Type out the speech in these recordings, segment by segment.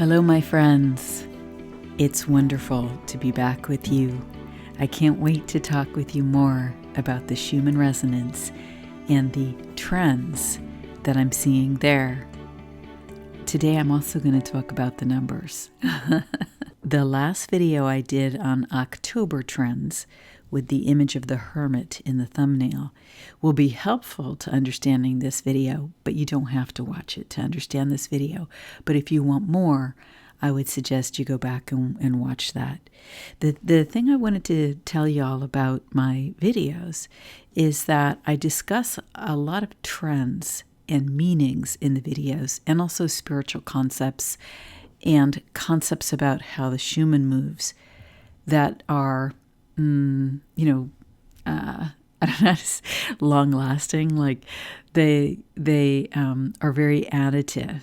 Hello, my friends. It's wonderful to be back with you. I can't wait to talk with you more about the Schumann resonance and the trends that I'm seeing there. Today, I'm also going to talk about the numbers. The last video I did on October trends with the image of the hermit in the thumbnail will be helpful to understanding this video, but you don't have to watch it to understand this video. But if you want more, I would suggest you go back and watch that. The thing I wanted to tell y'all about my videos is that I discuss a lot of trends and meanings in the videos, and also spiritual concepts and concepts about how the Schumann moves that are, I don't know, long-lasting. Like they are very additive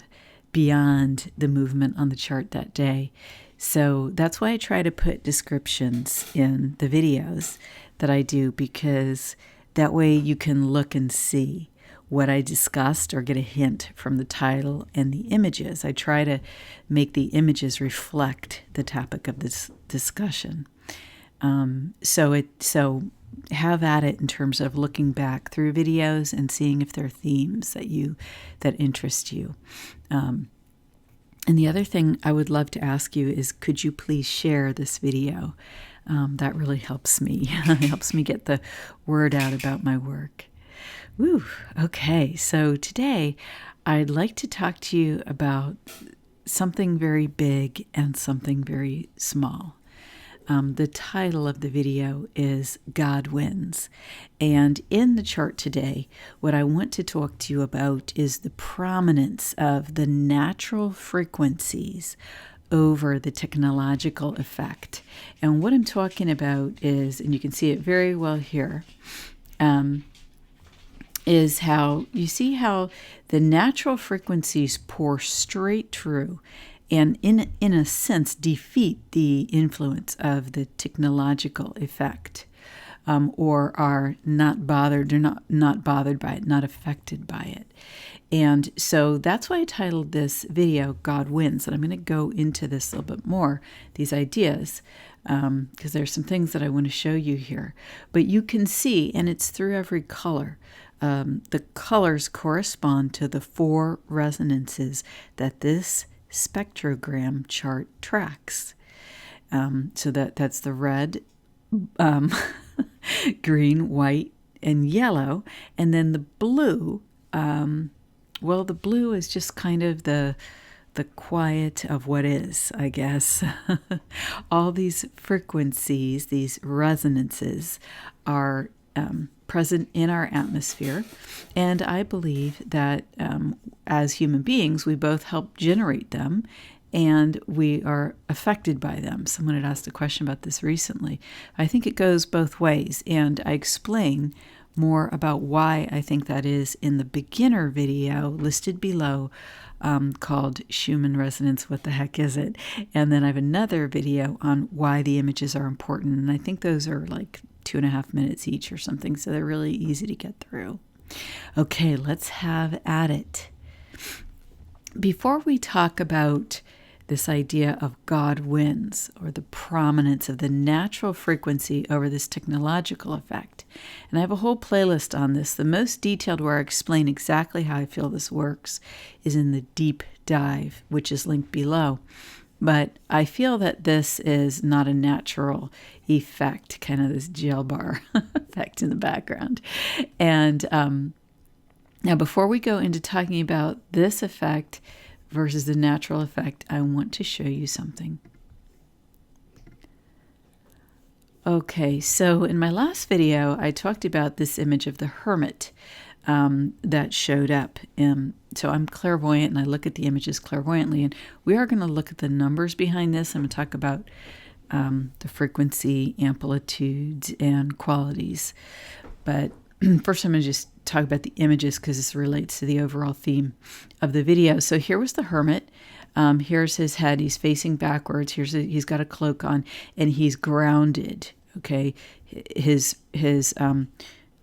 beyond the movement on the chart that day. So that's why I try to put descriptions in the videos that I do, because that way you can look and see what I discussed or get a hint from the title and the images. I try to make the images reflect the topic of this discussion. So have at it in terms of looking back through videos and seeing if there are themes that interest you. And the other thing I would love to ask you is, could you please share this video? That really helps me. It helps me get the word out about my work. Woo. Okay, so today I'd like to talk to you about something very big and something very small. The title of the video is God Wins. And in the chart today, what I want to talk to you about is the prominence of the natural frequencies over the technological effect. And what I'm talking about is, and you can see it very well here, is how you see how the natural frequencies pour straight through and in a sense defeat the influence of the technological effect, or are not bothered, or not bothered by it, not affected by it. And so that's why I titled this video God Wins. And I'm going to go into this a little bit more, these ideas, because there's some things that I want to show you here. But you can see, and it's through every color, the colors correspond to the 4 resonances that this spectrogram chart tracks. So that's the red, green, white, and yellow. And then the blue, well, the blue is just kind of the quiet of what is, I guess. All these frequencies, these resonances are present in our atmosphere, and I believe that as human beings, we both help generate them, and we are affected by them. Someone had asked a question about this recently. I think it goes both ways, and I explain more about why I think that is in the beginner video listed below, called Schumann Resonance, What the Heck Is It? And then I have another video on why the images are important, and I think those are like 2.5 minutes each or something, so they're really easy to get through. Okay, let's have at it. Before we talk about this idea of God wins, or the prominence of the natural frequency over this technological effect, and I have a whole playlist on this. The most detailed, where I explain exactly how I feel this works, is in the deep dive, which is linked below. But I feel that this is not a natural effect, kind of this gel bar effect in the background. And now, before we go into talking about this effect versus the natural effect, I want to show you something. Okay, so in my last video, I talked about this image of the hermit that showed up. So I'm clairvoyant, and I look at the images clairvoyantly, and we are going to look at the numbers behind this. I'm going to talk about the frequency, amplitudes, and qualities. But first, I'm going to just talk about the images, because this relates to the overall theme of the video. So here was the hermit. Here's his head. He's facing backwards. He's got a cloak on, and he's grounded. Okay, his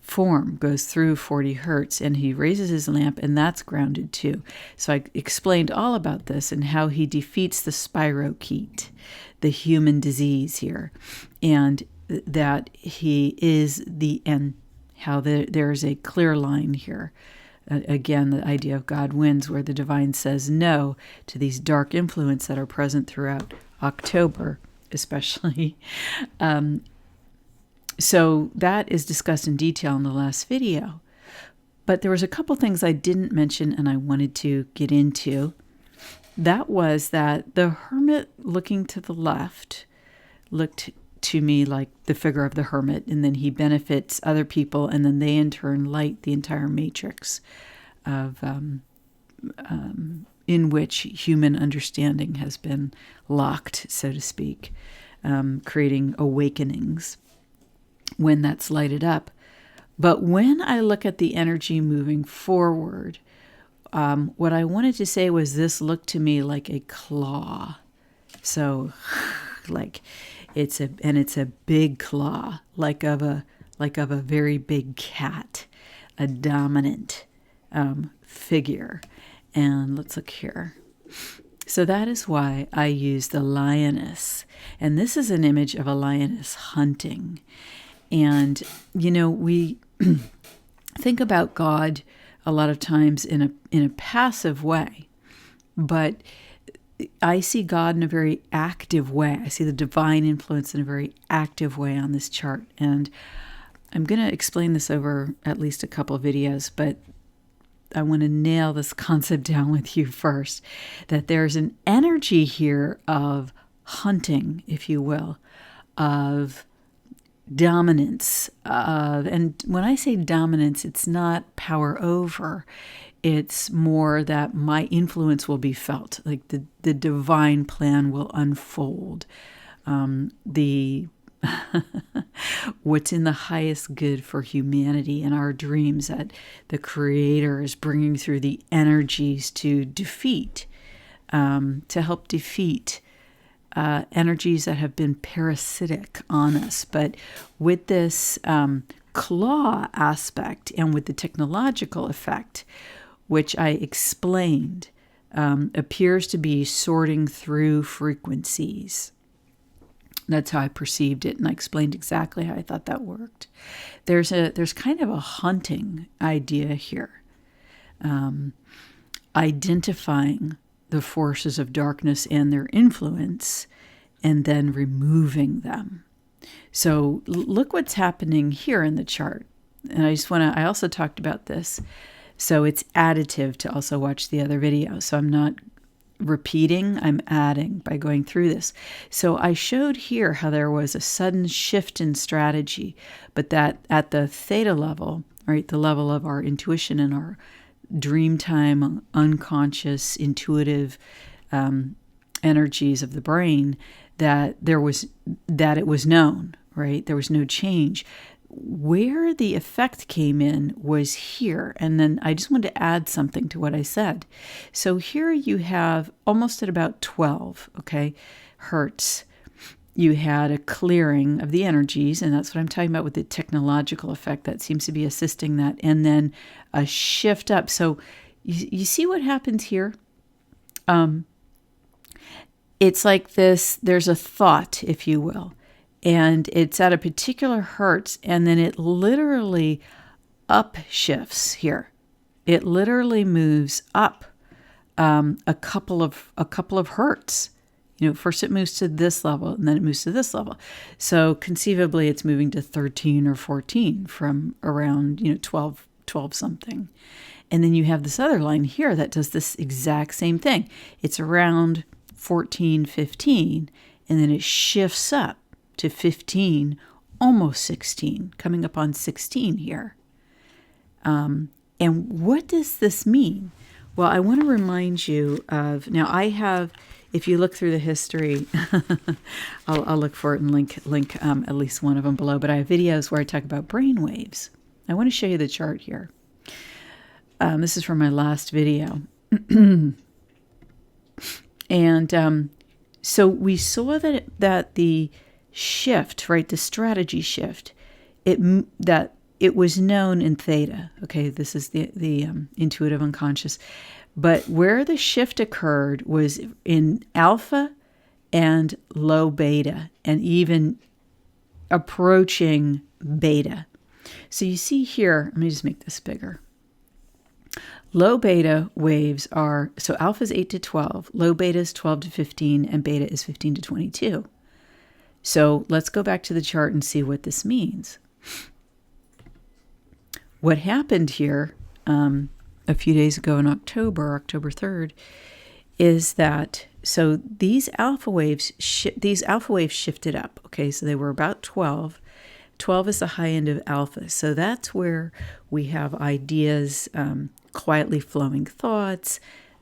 form goes through 40 hertz, and he raises his lamp, and that's grounded too. So I explained all about this and how he defeats the spirochete, the human disease here, and that he is the end, how there's a clear line here. Again, the idea of God wins, where the divine says no to these dark influences that are present throughout October, especially. So that is discussed in detail in the last video. But there was a couple things I didn't mention and I wanted to get into. That was that the hermit looking to the left looked to me like the figure of the hermit, and then he benefits other people, and then they in turn light the entire matrix of in which human understanding has been locked, so to speak, creating awakenings when that's lighted up. But when I look at the energy moving forward, what I wanted to say was this looked to me like a claw. So like it's a big claw, like of a very big cat, a dominant figure. And let's look here. So that is why I use the lioness. And this is an image of a lioness hunting. And, you know, we think about God a lot of times in a passive way, but I see God in a very active way. I see the divine influence in a very active way on this chart. And I'm going to explain this over at least a couple of videos, but I want to nail this concept down with you first, that there's an energy here of hunting, if you will, of dominance, and when I say dominance, it's not power over. It's more that my influence will be felt, like the divine plan will unfold. The what's in the highest good for humanity and our dreams that the Creator is bringing through the energies to defeat, to help defeat energies that have been parasitic on us. But with this claw aspect and with the technological effect, which I explained, appears to be sorting through frequencies. That's how I perceived it, and I explained exactly how I thought that worked. There's kind of a hunting idea here, identifying the forces of darkness and their influence, and then removing them. So look what's happening here in the chart. And I also talked about this. So it's additive to also watch the other video. So I'm not repeating, I'm adding by going through this. So I showed here how there was a sudden shift in strategy, but that at the theta level, right, the level of our intuition and our dreamtime, unconscious, intuitive energies of the brain, that it was known, right? There was no change. Where the effect came in was here. And then I just wanted to add something to what I said. So here you have almost at about 12, okay, hertz. You had a clearing of the energies, and that's what I'm talking about with the technological effect that seems to be assisting that. And then a shift up. So you see what happens here? It's like this, there's a thought, if you will, and it's at a particular hertz, and then it literally upshifts here. It literally moves up a couple of hertz. You know, first it moves to this level, and then it moves to this level. So conceivably, it's moving to 13 or 14 from around 12 something. And then you have this other line here that does this exact same thing. It's around 14, 15, and then it shifts up to 15, almost 16, coming up on 16 here. And what does this mean? Well, I want to remind you of, now I have, if you look through the history, I'll look for it and link at least one of them below, but I have videos where I talk about brain waves. I want to show you the chart here. This is from my last video. And so we saw that the shift, right, the strategy shift, that it was known in theta. Okay, this is the intuitive unconscious. But where the shift occurred was in alpha and low beta, and even approaching beta. So you see here, let me just make this bigger. Low beta waves are, so alpha is 8 to 12, low beta is 12 to 15, and beta is 15 to 22. So let's go back to the chart and see what this means. What happened here a few days ago in October 3rd, is that, so these alpha waves shifted up. Okay, so they were about 12. 12 is the high end of alpha. So that's where we have ideas, quietly flowing thoughts.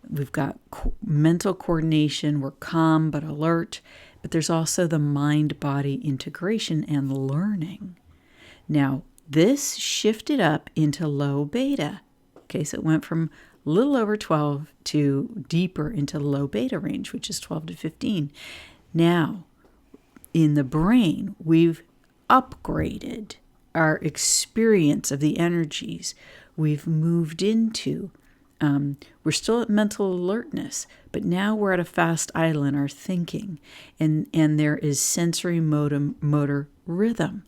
We've got mental coordination. We're calm but alert. But there's also the mind-body integration and learning. Now, this shifted up into low beta. Okay, so it went from a little over 12 to deeper into the low beta range, which is 12 to 15. Now, in the brain, we've upgraded our experience of the energies. We've moved into, we're still at mental alertness, but now we're at a fast idle in our thinking, and there is sensory motor rhythm.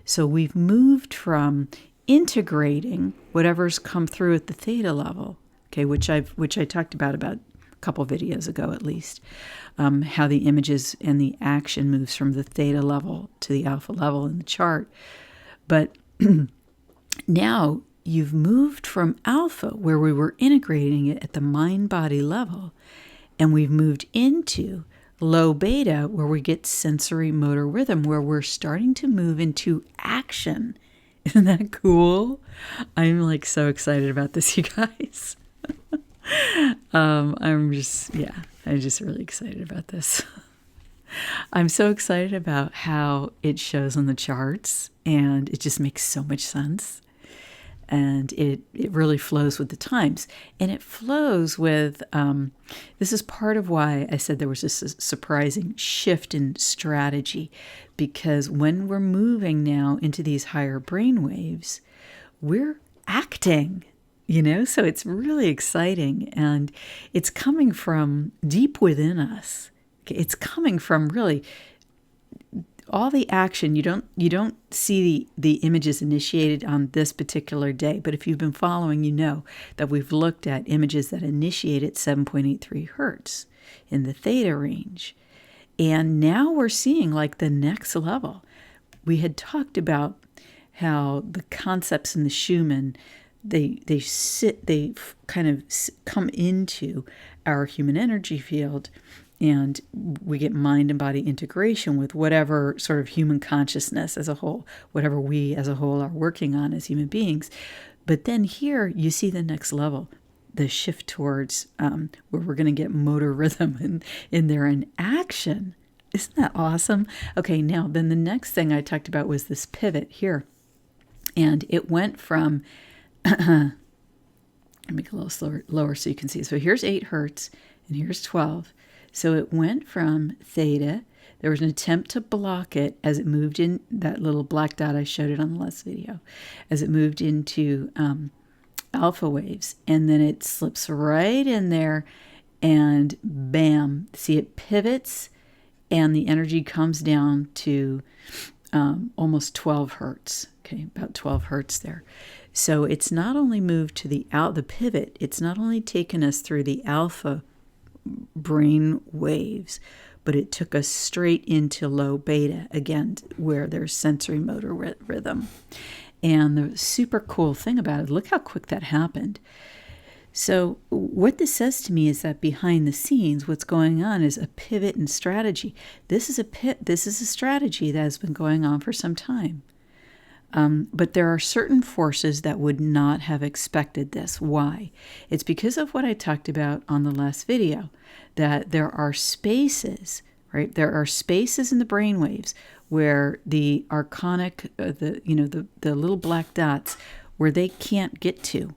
So we've moved from integrating whatever's come through at the theta level, okay, which I talked about a couple videos ago at least, how the images and the action moves from the theta level to the alpha level in the chart. But now you've moved from alpha, where we were integrating it at the mind-body level, and we've moved into low beta, where we get sensory motor rhythm, where we're starting to move into action. Isn't that cool? I'm like so excited about this, you guys. I'm just really excited about this. I'm so excited about how it shows on the charts, and it just makes so much sense. And it really flows with the times. And it flows with, this is part of why I said there was this surprising shift in strategy, because when we're moving now into these higher brain waves, we're acting, so it's really exciting, and it's coming from deep within us. It's coming from really all the action. You don't see the images initiated on this particular day, but if you've been following, you know that we've looked at images that initiate at 7.83 hertz in the theta range. And now we're seeing like the next level. We had talked about how the concepts in the Schumann, they kind of come into our human energy field, and we get mind and body integration with whatever sort of human consciousness as a whole, whatever we as a whole are working on as human beings. But then here you see the next level, the shift towards where we're going to get motor rhythm in there in action. Isn't that awesome? Okay, now then the next thing I talked about was this pivot here. And it went from, I'll make it a little lower so you can see. So here's 8 hertz and here's 12. So it went from theta. There was an attempt to block it as it moved in, that little black dot I showed it on the last video, as it moved into alpha waves. And then it slips right in there and bam, see it pivots and the energy comes down to almost 12 hertz. Okay, about 12 hertz there. So it's not only moved to the pivot, it's not only taken us through the alpha brain waves, but it took us straight into low beta, again, where there's sensory motor rhythm. And the super cool thing about it, look how quick that happened. So what this says to me is that behind the scenes, what's going on is a pivot in strategy. This is a strategy that has been going on for some time. But there are certain forces that would not have expected this. Why? It's because of what I talked about on the last video, that there are spaces, right? There are spaces in the brainwaves where the archonic, the little black dots, where they can't get to.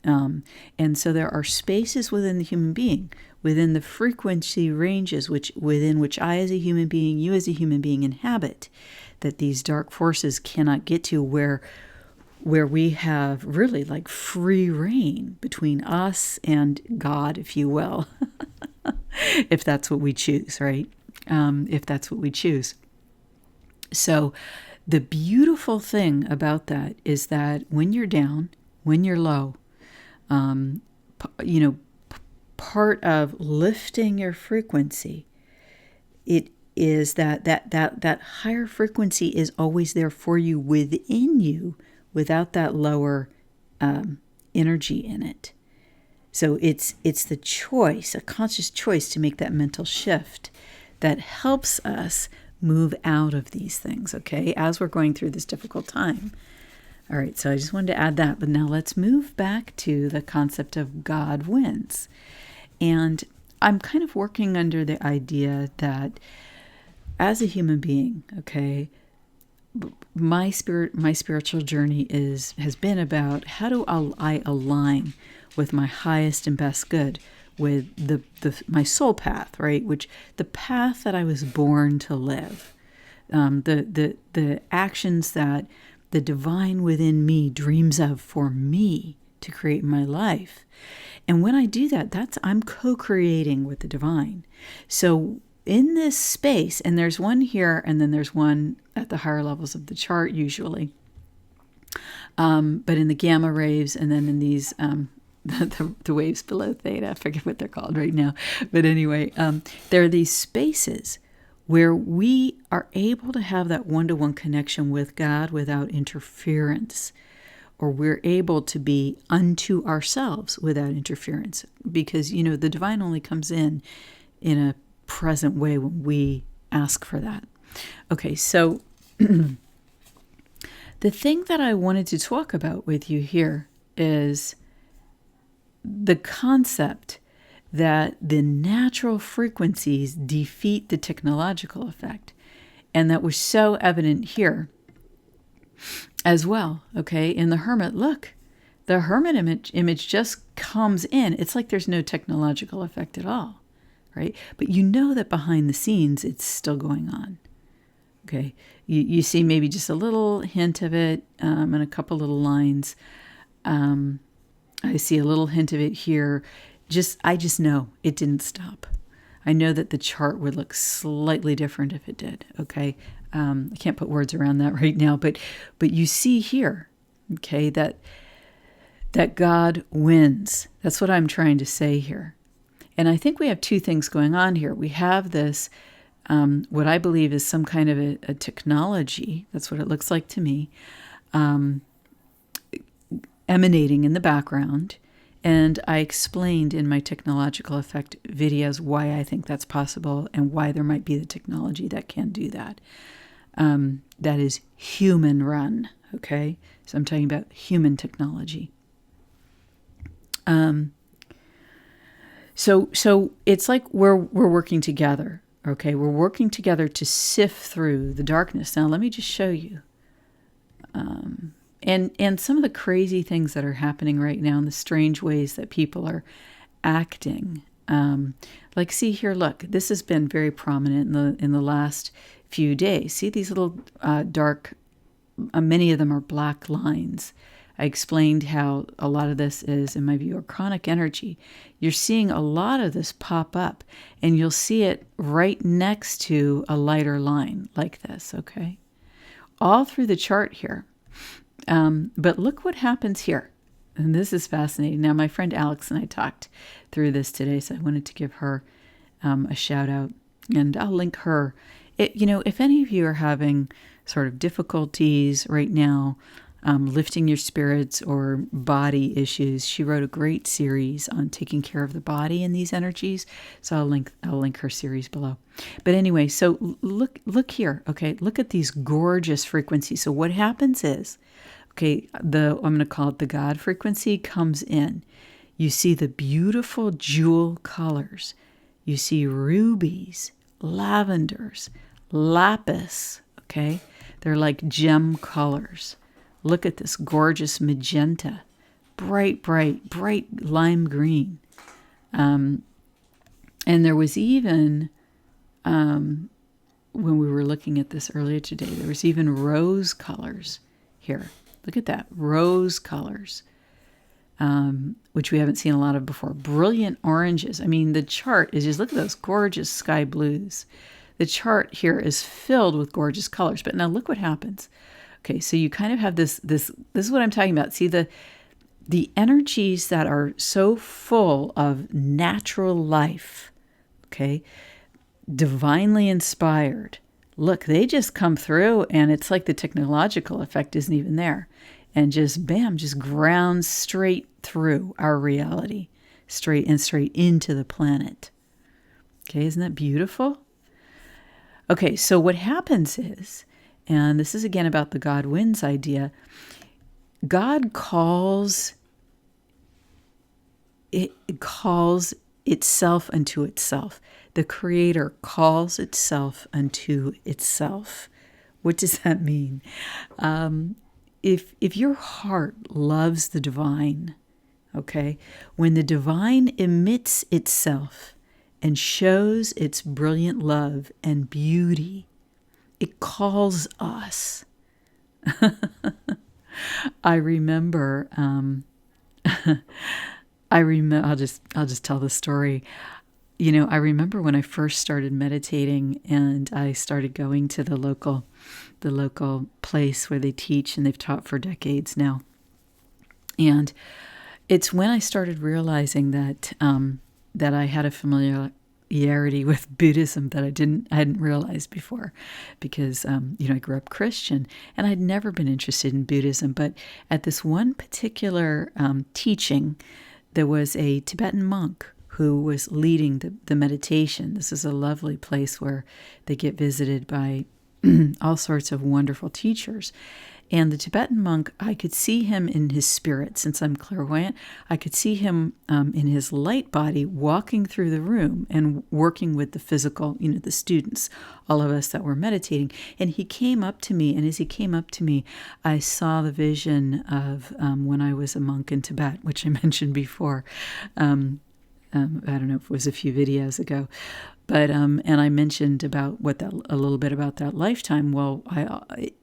And so there are spaces within the human being, within the frequency ranges within which I as a human being, you as a human being inhabit, that these dark forces cannot get to, where where we have really like free reign between us and God, if you will, if that's what we choose, right? If that's what we choose. So the beautiful thing about that is that when you're down, when you're low, part of lifting your frequency, it is that higher frequency is always there for you within you without that lower energy in it. So it's the choice, a conscious choice to make that mental shift that helps us move out of these things, okay, as we're going through this difficult time. All right, so I just wanted to add that, but now let's move back to the concept of God wins. And I'm kind of working under the idea that as a human being, okay, my spiritual journey has been about how do I align with my highest and best good, with my soul path, right? Which the path that I was born to live, the actions that the divine within me dreams of for me to create my life. And when I do that, I'm co-creating with the divine. So in this space, and there's one here, and then there's one at the higher levels of the chart usually, but in the gamma waves, and then in these the waves below theta, I forget what they're called right now, but anyway, there are these spaces where we are able to have that one-to-one connection with God without interference, or we're able to be unto ourselves without interference, because the divine only comes in a present way when we ask for that. Okay, so the thing that I wanted to talk about with you here is the concept that the natural frequencies defeat the technological effect. And that was so evident here as well, okay? In the hermit, look, the hermit image just comes in. It's like there's no technological effect at all, right? But you know that behind the scenes, it's still going on, okay? You see maybe just a little hint of it and a couple little lines. I see a little hint of it here. I just know it didn't stop. I know that the chart would look slightly different if it did, okay? I can't put words around that right now, but you see here, okay, that God wins. That's what I'm trying to say here. And I think we have two things going on here. We have this, what I believe is some kind of a technology, that's what it looks like to me, emanating in the background. And I explained in my technological effect videos why I think that's possible and why there might be the technology that can do that. That is human run, okay? So I'm talking about human technology. So it's like we're working together, okay? We're working together to sift through the darkness. Now let me just show you. And some of the crazy things that are happening right now, and the strange ways that people are acting. Like, see here, look, this has been very prominent in the last few days. See these little dark, many of them are black lines. I explained how a lot of this is, in my view, a chronic energy. You're seeing a lot of this pop up, and you'll see it right next to a lighter line like this, okay? All through the chart here. But look what happens here. And this is fascinating. Now, my friend Alex and I talked through this today, so I wanted to give her a shout out. And I'll link her. If any of you are having sort of difficulties right now, lifting your spirits or body issues, she wrote a great series on taking care of the body in these energies. So I'll link her series below. But anyway, so look here. Okay, look at these gorgeous frequencies. So what happens is, okay, I'm going to call it the God frequency comes in. You see the beautiful jewel colors. You see rubies, lavenders, lapis, okay? They're like gem colors. Look at this gorgeous magenta, bright lime green. And there was even, when we were looking at this earlier today, there was even rose colors here. Look at that. Rose colors, which we haven't seen a lot of before. Brilliant oranges. I mean, the chart is just, look at those gorgeous sky blues. The chart here is filled with gorgeous colors. But now look what happens. Okay, so you kind of have this is what I'm talking about. See, the energies that are so full of natural life, okay, divinely inspired. Look, they just come through, and it's like the technological effect isn't even there. And just bam, just grounds straight through our reality, straight into the planet. Okay, isn't that beautiful? Okay, so what happens is, and this is again about the God wins idea, God calls itself unto itself. The Creator calls itself unto itself. What does that mean? If your heart loves the divine, okay, when the divine emits itself and shows its brilliant love and beauty, it calls us. I remember. I'll just tell the story. I remember when I first started meditating, and I started going to the local place where they teach, and they've taught for decades now. And it's when I started realizing that that I had a familiarity with Buddhism that I hadn't realized before, because I grew up Christian and I'd never been interested in Buddhism. But at this one particular teaching, there was a Tibetan monk who was leading the meditation. This is a lovely place where they get visited by all sorts of wonderful teachers. And the Tibetan monk, I could see him in his spirit. Since I'm clairvoyant, I could see him in his light body walking through the room and working with the physical, the students, all of us that were meditating. And he came up to me, and as he came up to me, I saw the vision of when I was a monk in Tibet, which I mentioned before. I don't know if it was a few videos ago, but and I mentioned about a little bit about that lifetime. Well,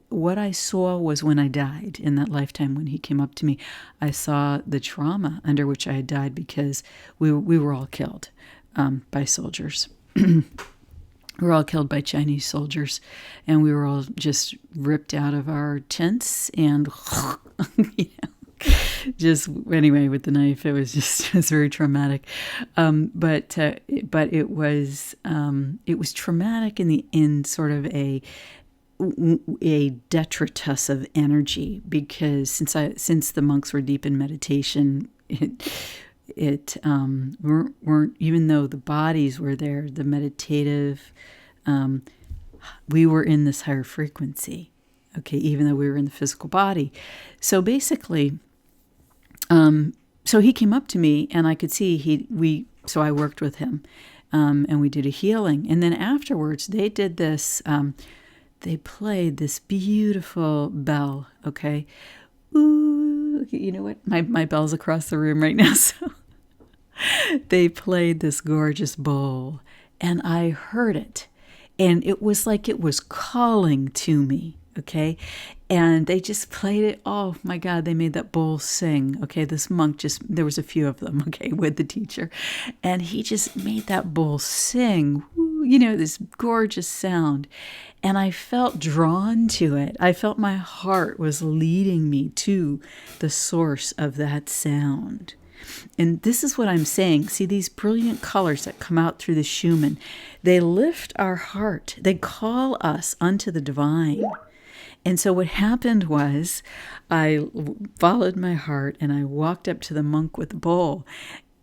what I saw was when I died in that lifetime, when he came up to me, I saw the trauma under which I had died, because we were all killed by soldiers. We were all killed by Chinese soldiers, and we were all just ripped out of our tents and just anyway with the knife. It was just very traumatic, but it was traumatic in sort of a detritus of energy, because since the monks were deep in meditation, it weren't, even though the bodies were there, the meditative, we were in this higher frequency, okay, even though we were in the physical body. So basically, so he came up to me, and I could see so I worked with him, and we did a healing. And then afterwards they did this, they played this beautiful bell, okay? Ooh, you know what? My bell's across the room right now, so they played this gorgeous bowl, and I heard it, and it was like it was calling to me, okay? And they just played it. Oh my God, they made that bowl sing. Okay, this monk there was a few of them, okay, with the teacher. And he just made that bowl sing, this gorgeous sound. And I felt drawn to it. I felt my heart was leading me to the source of that sound. And this is what I'm saying. See, these brilliant colors that come out through the Schumann, they lift our heart. They call us unto the divine. And so what happened was I followed my heart, and I walked up to the monk with the bowl.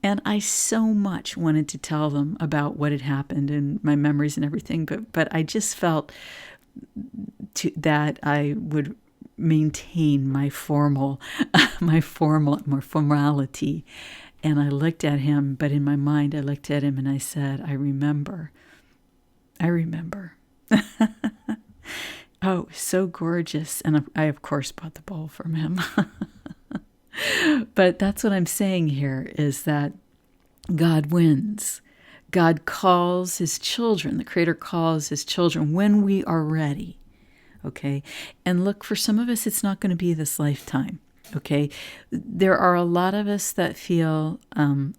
And I so much wanted to tell them about what had happened and my memories and everything. But I just felt that I would maintain my formality. And I looked at him, but in my mind I looked at him and I said, I remember. Oh, so gorgeous. And I, of course, bought the bowl from him. But that's what I'm saying here, is that God wins. God calls his children. The Creator calls his children when we are ready. Okay. And look, for some of us, it's not going to be this lifetime. Okay. There are a lot of us that feel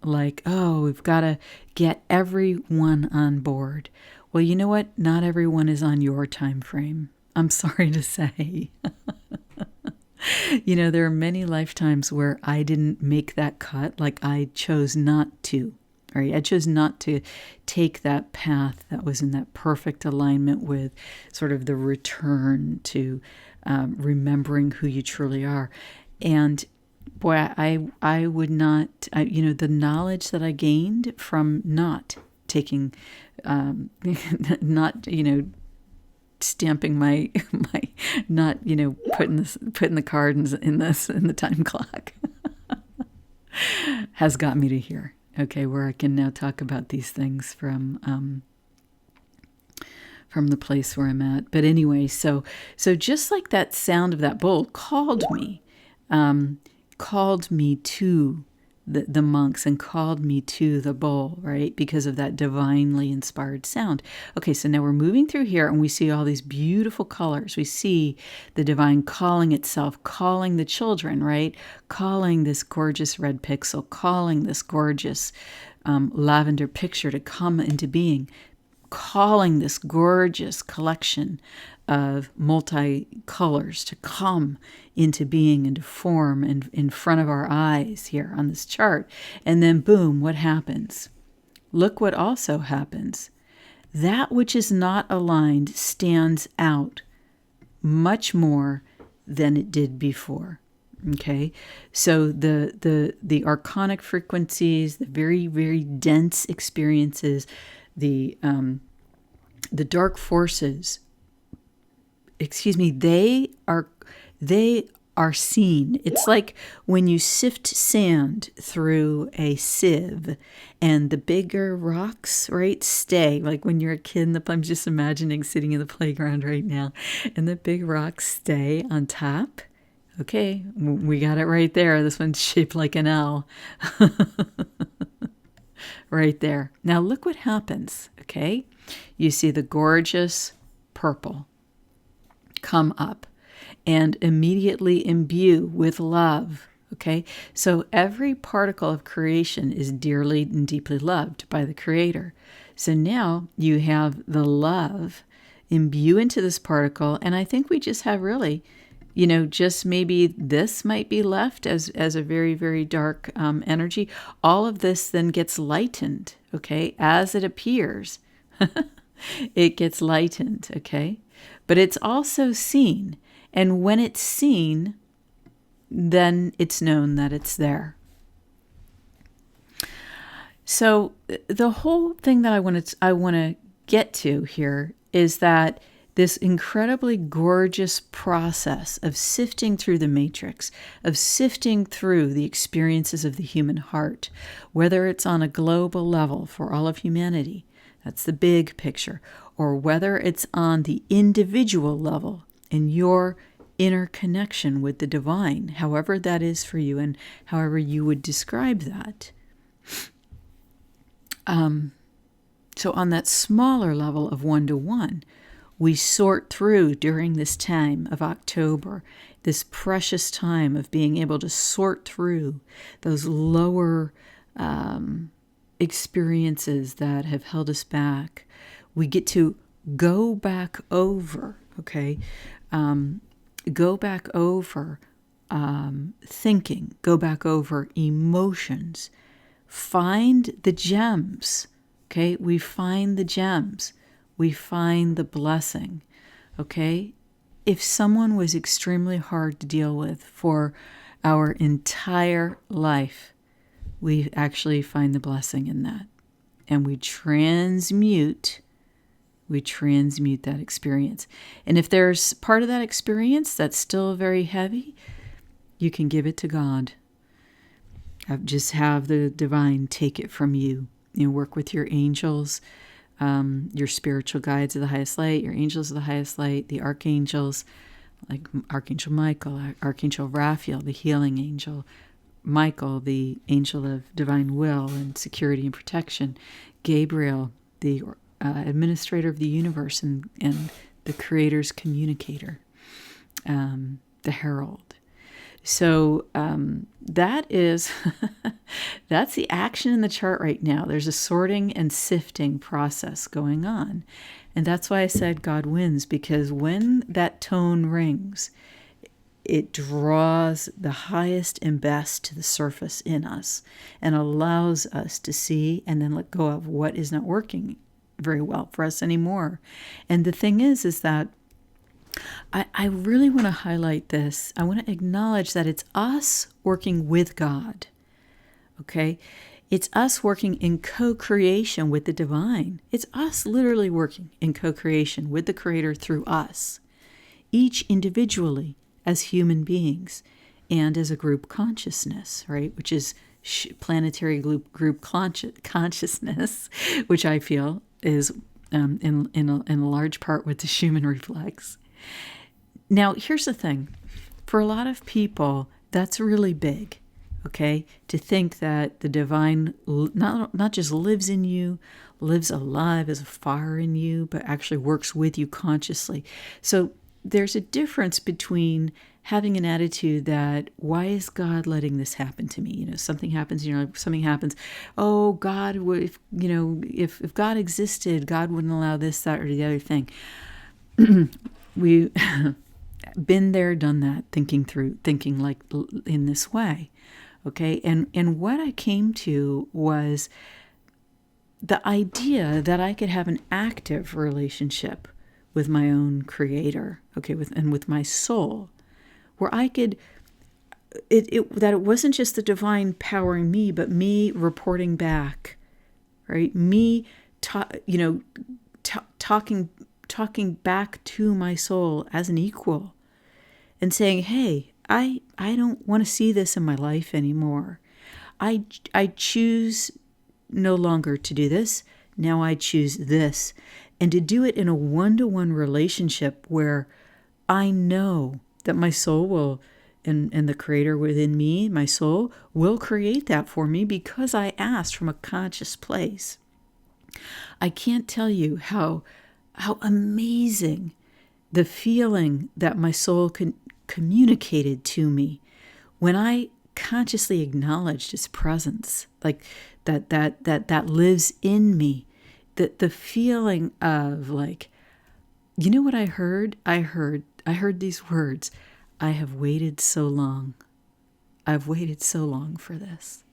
like, oh, we've got to get everyone on board. Well, you know what? Not everyone is on your time frame. I'm sorry to say. There are many lifetimes where I didn't make that cut. Like I chose not to. Right? I chose not to take that path that was in that perfect alignment with sort of the return to remembering who you truly are. And boy, I would not, the knowledge that I gained from not taking, not, stamping my not, putting the card in the time clock has got me to here. Okay, where I can now talk about these things from the place where I'm at. But anyway, so just like that sound of that bull called me to the monks and called me to the bull, right? Because of that divinely inspired sound. Okay, so now we're moving through here and we see all these beautiful colors. We see the divine calling itself, calling the children, right? Calling this gorgeous red pixel, calling this gorgeous lavender picture to come into being, calling this gorgeous collection of multi-colors to come into being and to form in front of our eyes here on this chart. And then boom, what happens? Look what also happens. That which is not aligned stands out much more than it did before. Okay, so the archonic frequencies, the very, very dense experiences, the dark forces, they are seen. It's like when you sift sand through a sieve and the bigger rocks, right, stay. Like when you're a kid, I'm just imagining sitting in the playground right now, and the big rocks stay on top. Okay, we got it right there. This one's shaped like an L. Right there. Now look what happens, okay? You see the gorgeous purple come up and immediately imbue with love, okay? So every particle of creation is dearly and deeply loved by the Creator. So now you have the love imbue into this particle, and I think we just have really, just maybe this might be left as a very, very dark energy. All of this then gets lightened, okay, as it appears. It gets lightened, okay? But it's also seen. And when it's seen, then it's known that it's there. So the whole thing that I want to get to here is that this incredibly gorgeous process of sifting through the matrix, of sifting through the experiences of the human heart, whether it's on a global level for all of humanity, that's the big picture, or whether it's on the individual level in your inner connection with the divine, however that is for you and however you would describe that. So on that smaller level of one-to-one, we sort through during this time of October, this precious time of being able to sort through those lower experiences that have held us back. We get to go back over, okay? Go back over thinking, go back over emotions, find the gems, okay? We find the gems. We find the blessing, okay? If someone was extremely hard to deal with for our entire life, we actually find the blessing in that. And we transmute that experience. And if there's part of that experience that's still very heavy, you can give it to God. Just have the divine take it from you. Work with your angels, your spiritual guides of the highest light, your angels of the highest light, the archangels, like Archangel Michael, Archangel Raphael, the healing angel, Michael, the angel of divine will and security and protection, Gabriel, the administrator of the universe and the Creator's communicator, the herald. So that is, that's the action in the chart right now. There's a sorting and sifting process going on. And that's why I said God wins, because when that tone rings, it draws the highest and best to the surface in us and allows us to see and then let go of what is not working very well for us anymore. And the thing is that I really want to highlight this. I want to acknowledge that it's us working with God, okay? It's us working in co-creation with the divine. It's us literally working in co-creation with the Creator through us, each individually as human beings and as a group consciousness, right? Which is planetary group consciousness, which I feel is in a large part what the Schumann reflects. Now, here's the thing. For a lot of people, that's really big, okay? To think that the divine not just lives in you, lives alive as a fire in you, but actually works with you consciously. So there's a difference between having an attitude that, why is God letting this happen to me? You know, something happens, something happens. Oh, God, if God existed, God wouldn't allow this, that, or the other thing. We've been there, done that, thinking like in this way. Okay. And what I came to was the idea that I could have an active relationship with my own Creator, okay, with my soul, where I could, that it wasn't just the divine powering me, but me reporting back, right? Me, talking back to my soul as an equal and saying, hey, I don't want to see this in my life anymore. I choose no longer to do this. Now I choose this. And to do it in a one-to-one relationship where I know that my soul will, and the Creator within me, my soul, will create that for me because I asked from a conscious place. I can't tell you how amazing the feeling that my soul communicated to me when I consciously acknowledged its presence, like that lives in me. The feeling of like, you know what I heard? I heard these words. I have waited so long. I've waited so long for this.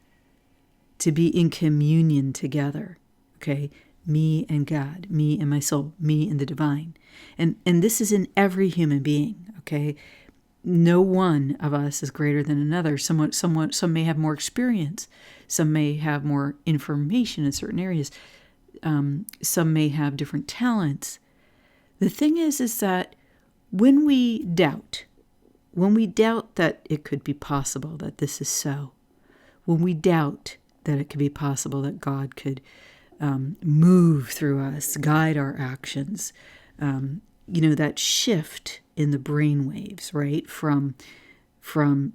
To be in communion together, okay? Me and God, me and my soul, me and the divine. And this is in every human being, okay? No one of us is greater than another. Some may have more experience. Some may have more information in certain areas. Some may have different talents. The thing is that when we doubt that it could be possible that this is so, when we doubt that it could be possible that God could move through us, guide our actions, that shift in the brain waves, right? From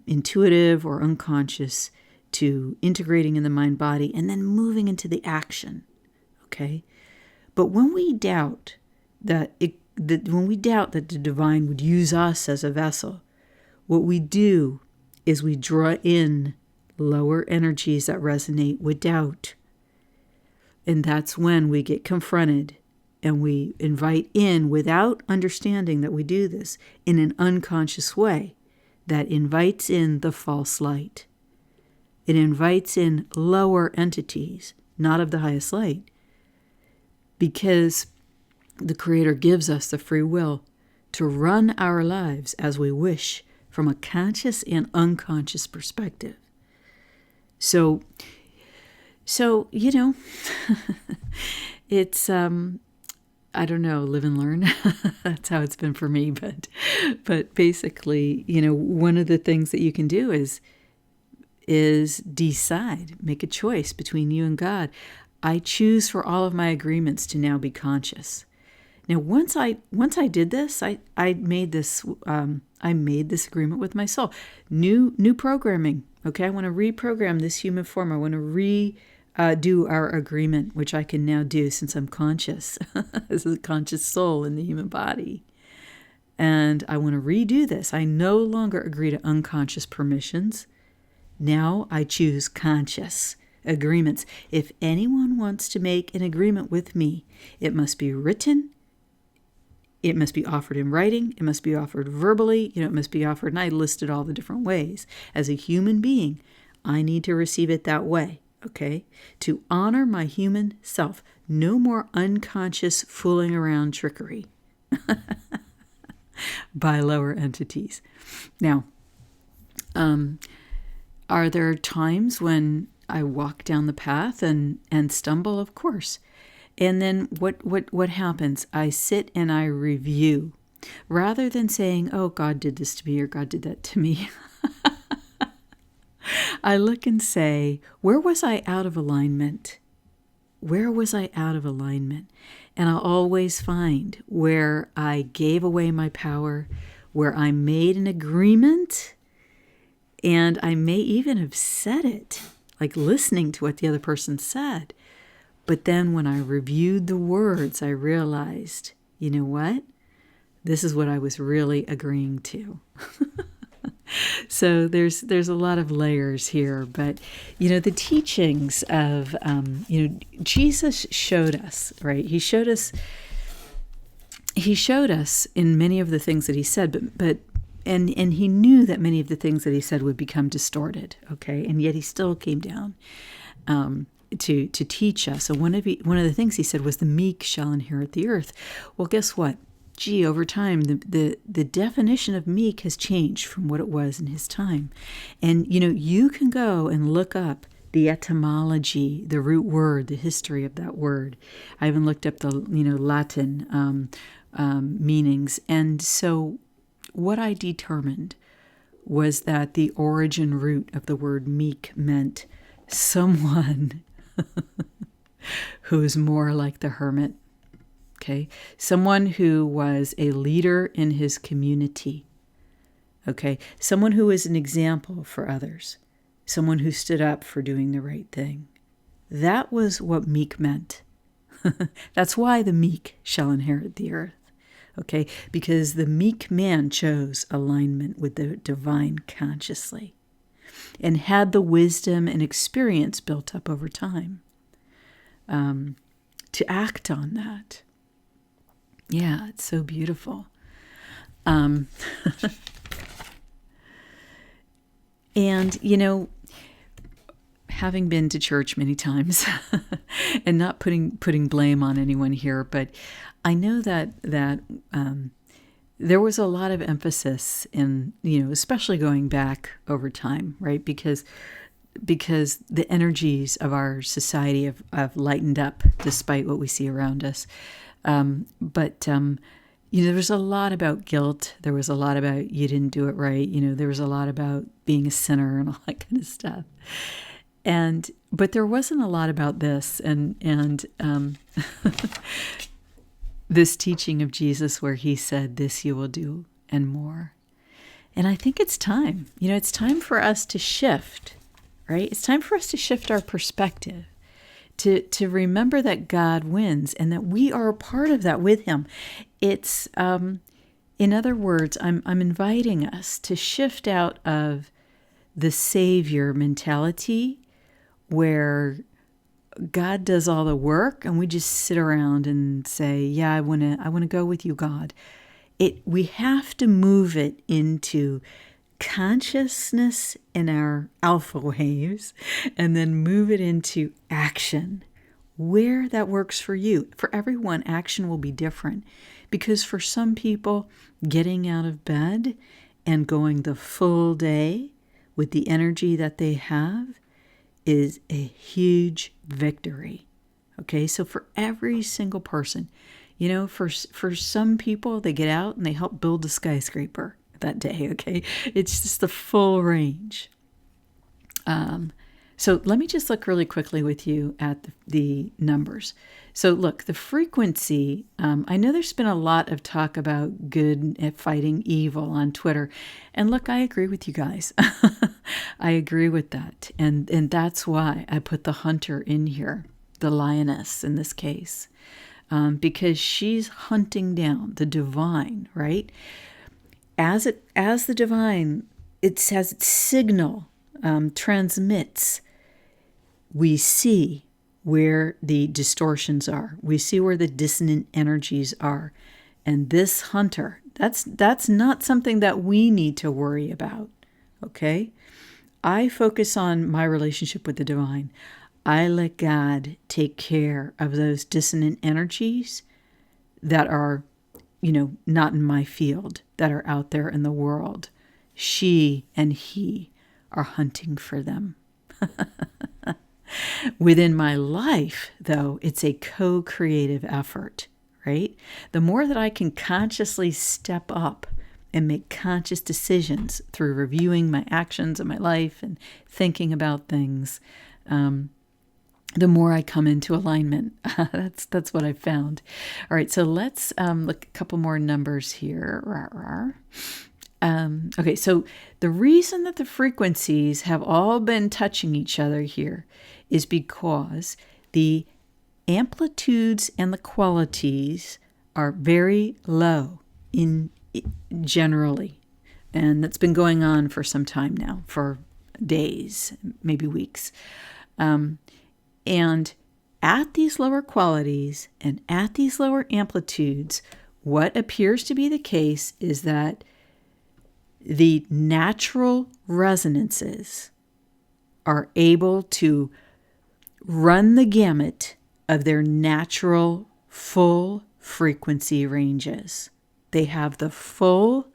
intuitive or unconscious to integrating in the mind-body and then moving into the action, okay? But when we doubt that the divine would use us as a vessel, what we do is we draw in lower energies that resonate with doubt. And that's when we get confronted and we invite in, without understanding that we do this, in an unconscious way, that invites in the false light. It invites in lower entities, not of the highest light, because the Creator gives us the free will to run our lives as we wish from a conscious and unconscious perspective. So it's, I don't know, live and learn. That's how it's been for me. But basically, one of the things that you can do is decide, make a choice between you and God. I choose for all of my agreements to now be conscious. Now, once I did this, I made this agreement with my soul. New programming. Okay, I want to reprogram this human form. I want to do our agreement, which I can now do since I'm conscious, as a conscious soul in the human body. And I want to redo this. I no longer agree to unconscious permissions. Now I choose conscious agreements. If anyone wants to make an agreement with me, it must be written. It must be offered in writing. It must be offered verbally. It must be offered. And I listed all the different ways. As a human being, I need to receive it that way. Okay? To honor my human self. No more unconscious fooling around trickery by lower entities. Now, are there times when I walk down the path and stumble? Of course. And then what happens? I sit and I review. Rather than saying, oh, God did this to me or God did that to me, I look and say, where was I out of alignment? Where was I out of alignment? And I'll always find where I gave away my power, where I made an agreement, and I may even have said it, like listening to what the other person said. But then when I reviewed the words, I realized, you know what? This is what I was really agreeing to. So there's a lot of layers here, but the teachings of Jesus showed us, right? He showed us in many of the things that he said, but he knew that many of the things that he said would become distorted, okay? And yet he still came down to teach us. So one of the things he said was the meek shall inherit the earth. Well, guess what? Over time, the definition of meek has changed from what it was in his time. And, you can go and look up the etymology, the root word, the history of that word. I even looked up the, Latin meanings. And so what I determined was that the origin root of the word meek meant someone who is more like the hermit. Okay, someone who was a leader in his community. Okay, someone who is an example for others. Someone who stood up for doing the right thing. That was what meek meant. That's why the meek shall inherit the earth. Okay, because the meek man chose alignment with the divine consciously and had the wisdom and experience built up over time to act on that. Yeah, it's so beautiful. And, having been to church many times and not putting blame on anyone here, but I know that there was a lot of emphasis in, especially going back over time, right? Because the energies of our society have lightened up despite what we see around us. But there was a lot about guilt. There was a lot about you didn't do it right. There was a lot about being a sinner and all that kind of stuff. But there wasn't a lot about this and this teaching of Jesus where he said, this you will do and more. And I think it's time. It's time for us to shift, right? It's time for us to shift our perspective. To remember that God wins and that we are a part of that with him. It's, in other words, I'm inviting us to shift out of the Savior mentality where God does all the work and we just sit around and say, yeah, I want to go with you, God. We have to move it into consciousness in our alpha waves and then move it into action where that works for you. For everyone, action will be different because for some people, getting out of bed and going the full day with the energy that they have is a huge victory. Okay, so for every single person, for some people, they get out and they help build a skyscraper that day, okay? It's just the full range. So let me just look really quickly with you at the numbers. So look, the frequency, I know there's been a lot of talk about good at fighting evil on Twitter. And look, I agree with you guys. I agree with that. And that's why I put the hunter in here, the lioness in this case, because she's hunting down the divine, right? as the divine, it says its signal transmits, we see where the distortions are. We see where the dissonant energies are. And this hunter, that's not something that we need to worry about, okay? I focus on my relationship with the divine. I let God take care of those dissonant energies that are, not in my field, that are out there in the world. She and he are hunting for them. Within my life, though, it's a co-creative effort, right? The more that I can consciously step up and make conscious decisions through reviewing my actions in my life and thinking about things, the more I come into alignment. That's what I've found. All right, so let's look a couple more numbers here. Okay, so the reason that the frequencies have all been touching each other here is because the amplitudes and the qualities are very low generally. And that's been going on for some time now, for days, maybe weeks. And at these lower qualities and at these lower amplitudes, what appears to be the case is that the natural resonances are able to run the gamut of their natural full frequency ranges. They have the full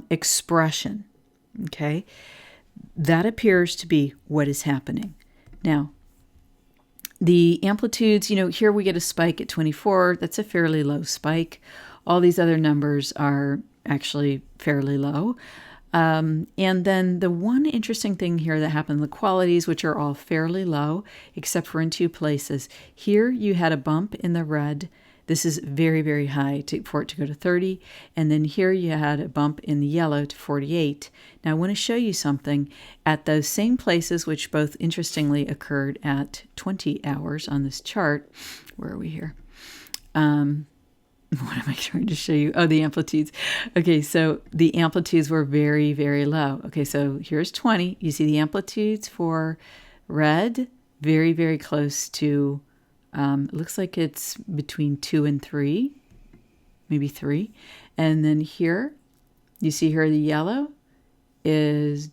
expression, okay? That appears to be what is happening. Now, the amplitudes, here we get a spike at 24. That's a fairly low spike. All these other numbers are actually fairly low. And then the one interesting thing here that happened, the qualities, which are all fairly low, except for in two places. Here you had a bump in the red. This is very, very high for it to go to 30. And then here you had a bump in the yellow to 48. Now I want to show you something. At those same places, which both interestingly occurred at 20 hours on this chart. Where are we here? What am I trying to show you? Oh, the amplitudes. Okay, so the amplitudes were very, very low. Okay, so here's 20. You see the amplitudes for red, very, very close to, it looks like it's between 2 and 3, maybe 3. And then here, you see here the yellow is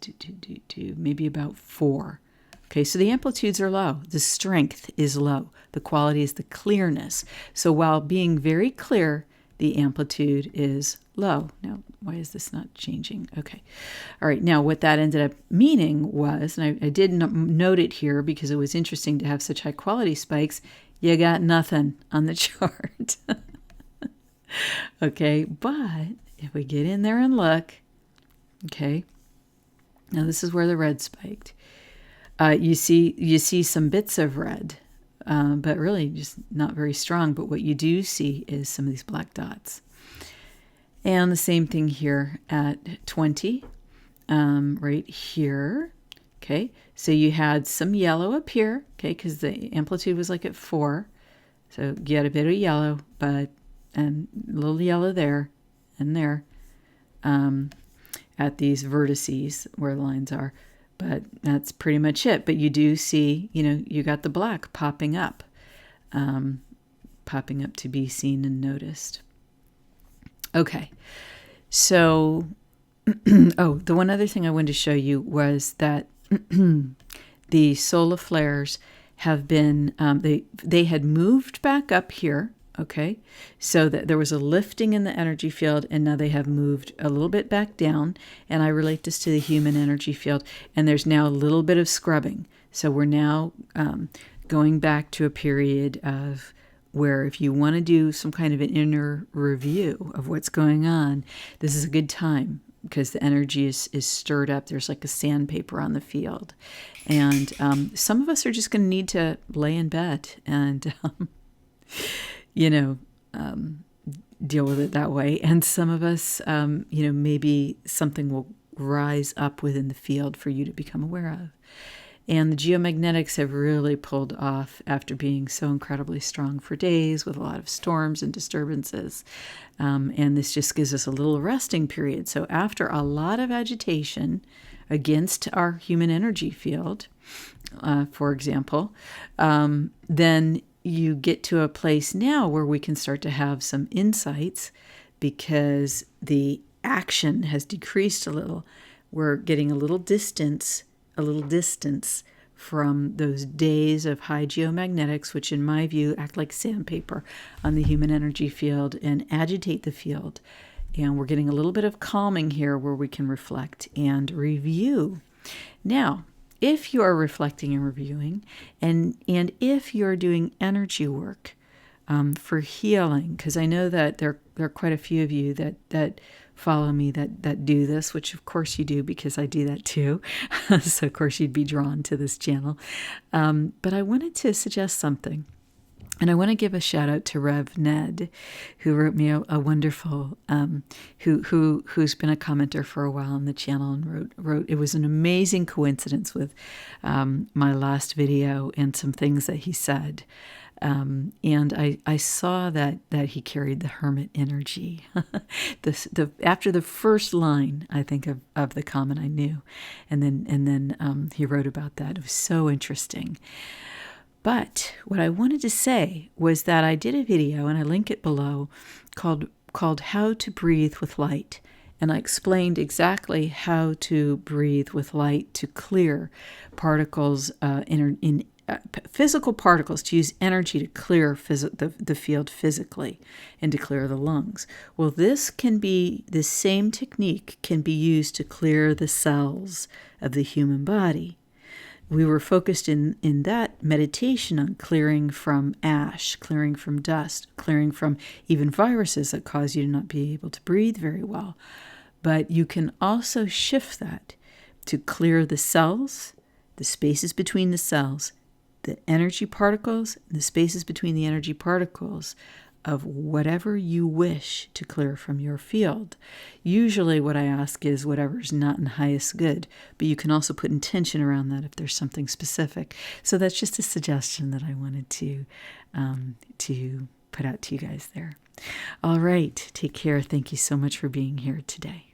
maybe about 4. Okay, so the amplitudes are low. The strength is low. The quality is the clearness. So while being very clear, the amplitude is low. Now, why is this not changing? Okay. All right, now what that ended up meaning was, and I did note it here because it was interesting to have such high quality spikes, you got nothing on the chart. Okay, but if we get in there and look, okay, now this is where the red spiked. You see some bits of red, but really just not very strong. But what you do see is some of these black dots. And the same thing here at 20, right here. Okay, so you had some yellow up here, okay, because the amplitude was like at 4. So you had a bit of yellow, and a little yellow there and there at these vertices where the lines are. But that's pretty much it. But you do see, you got the black popping up to be seen and noticed. Okay, so, the one other thing I wanted to show you was that the solar flares have been, they had moved back up here, okay? So that there was a lifting in the energy field, and now they have moved a little bit back down, and I relate this to the human energy field, and there's now a little bit of scrubbing. So we're now going back to a period of where if you want to do some kind of an inner review of what's going on, this is a good time because the energy is stirred up. There's like a sandpaper on the field. And some of us are just going to need to lay in bed and, deal with it that way. And some of us, maybe something will rise up within the field for you to become aware of. And the geomagnetics have really pulled off after being so incredibly strong for days with a lot of storms and disturbances. And this just gives us a little resting period. So after a lot of agitation against our human energy field, for example, then you get to a place now where we can start to have some insights because the action has decreased a little. We're getting a little distance from those days of high geomagnetics, which in my view act like sandpaper on the human energy field and agitate the field. And we're getting a little bit of calming here where we can reflect and review. Now, if you are reflecting and reviewing, and if you're doing energy work for healing, because I know that there are quite a few of you that follow me that do this, which of course you do because I do that too. So of course you'd be drawn to this channel. But I wanted to suggest something. And I want to give a shout out to Rev Ned, who wrote me a wonderful, who's been a commenter for a while on the channel and wrote. It was an amazing coincidence with my last video and some things that he said. And I saw that he carried the hermit energy. After the first line, I think of the comment, I knew, and then he wrote about that. It was so interesting. But what I wanted to say was that I did a video, and I link it below, called "How to Breathe with Light," and I explained exactly how to breathe with light to clear particles in physical particles, to use energy to clear the field physically and to clear the lungs. Well, the same technique can be used to clear the cells of the human body. We were focused in that meditation on clearing from ash, clearing from dust, clearing from even viruses that cause you to not be able to breathe very well. But you can also shift that to clear the cells, the spaces between the cells, the energy particles, and the spaces between the energy particles of whatever you wish to clear from your field. Usually what I ask is whatever's not in highest good, but you can also put intention around that if there's something specific. So that's just a suggestion that I wanted to put out to you guys there. All right, take care. Thank you so much for being here today.